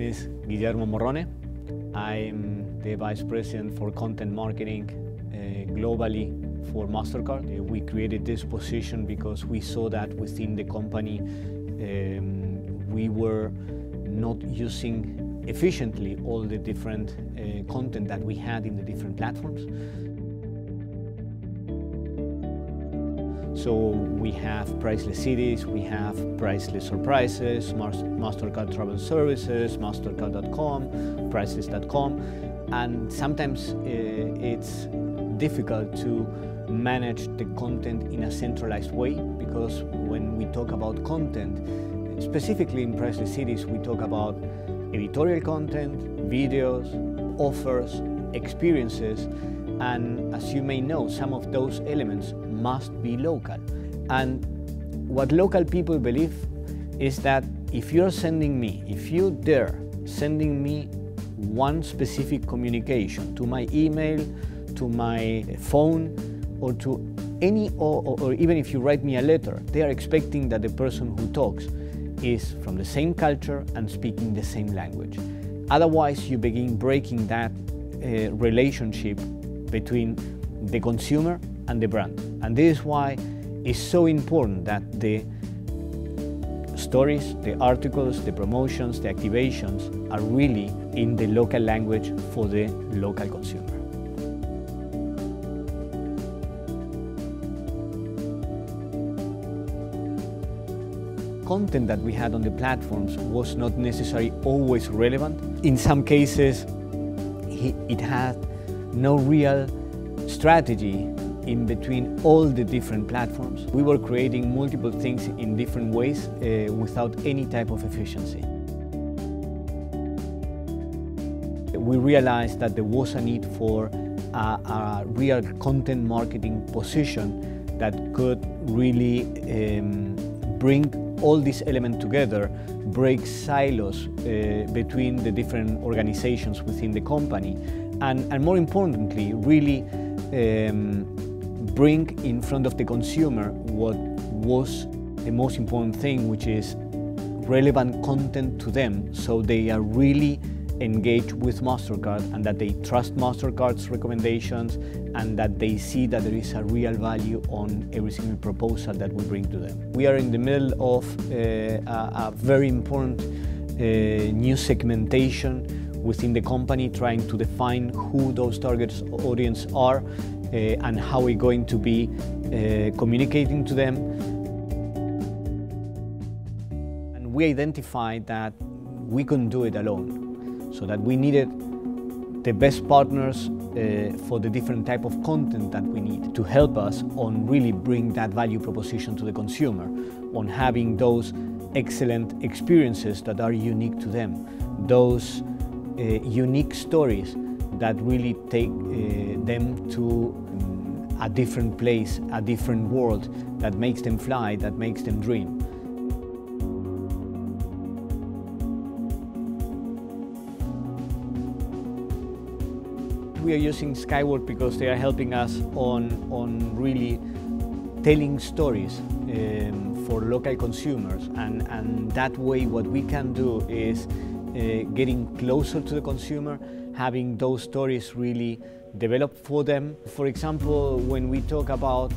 is Guillermo Morrone. I'm the Vice President for Content Marketing globally for MasterCard. We created this position because we saw that within the company we were not using efficiently all the different content that we had in the different platforms. So we have priceless cities, we have priceless surprises, MasterCard Travel Services, MasterCard.com, priceless.com, and sometimes it's difficult to manage the content in a centralized way, because when we talk about content, specifically in priceless cities, we talk about editorial content, videos, offers, experiences, and as you may know, some of those elements must be local. And what local people believe is that if you dare sending me one specific communication to my email, to my phone, or to any, or even if you write me a letter, they are expecting that the person who talks is from the same culture and speaking the same language. Otherwise, you begin breaking that relationship between the consumer and the brand. And this is why it's so important that the stories, the articles, the promotions, the activations are really in the local language for the local consumer. Content that we had on the platforms was not necessarily always relevant. In some cases, it had no real strategy in between all the different platforms. We were creating multiple things in different ways without any type of efficiency. We realized that there was a need for a real content marketing position that could really bring all these elements together, break silos between the different organizations within the company, and more importantly, really bring in front of the consumer what was the most important thing, which is relevant content to them, so they are really engaged with MasterCard and that they trust MasterCard's recommendations and that they see that there is a real value on every single proposal that we bring to them. We are in the middle of a very important new segmentation within the company, trying to define who those target audience are and how we're going to be communicating to them. And we identified that we couldn't do it alone, so that we needed the best partners for the different type of content that we need to help us on really bring that value proposition to the consumer, on having those excellent experiences that are unique to them, those unique stories that really take them to a different place, a different world that makes them fly, that makes them dream. We are using Skyword because they are helping us on really telling stories for local consumers, and that way what we can do is getting closer to the consumer, having those stories really developed for them. For example, when we talk about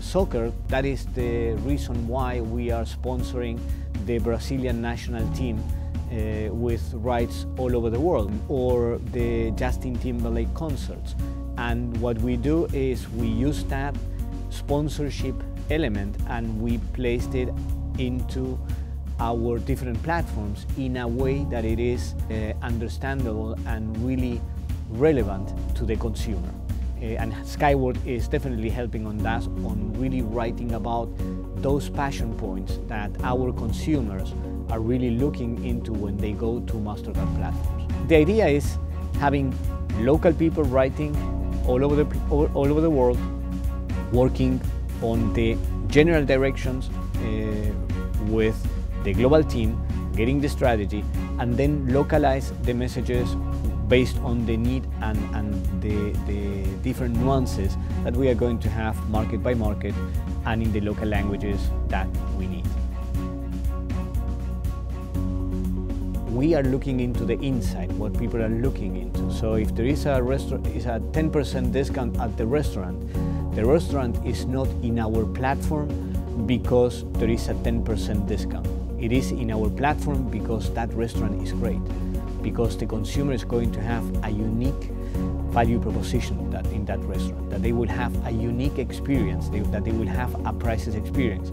soccer, that is the reason why we are sponsoring the Brazilian national team with rights all over the world, or the Justin Timberlake concerts. And what we do is we use that sponsorship element and we placed it into our different platforms in a way that it is understandable and really relevant to the consumer. And Skyword is definitely helping on that, on really writing about those passion points that our consumers are really looking into when they go to MasterCard platforms. The idea is having local people writing all over the world, working on the general directions with the global team, getting the strategy, and then localize the messages based on the need and the different nuances that we are going to have market by market and in the local languages that we need. we are looking into the inside, what people are looking into. So if there is a restaurant, is a 10% discount at the restaurant is not in our platform because there is a 10% discount. It is in our platform because that restaurant is great, because the consumer is going to have a unique value proposition in that restaurant, that they will have a unique experience, that they will have a priceless experience.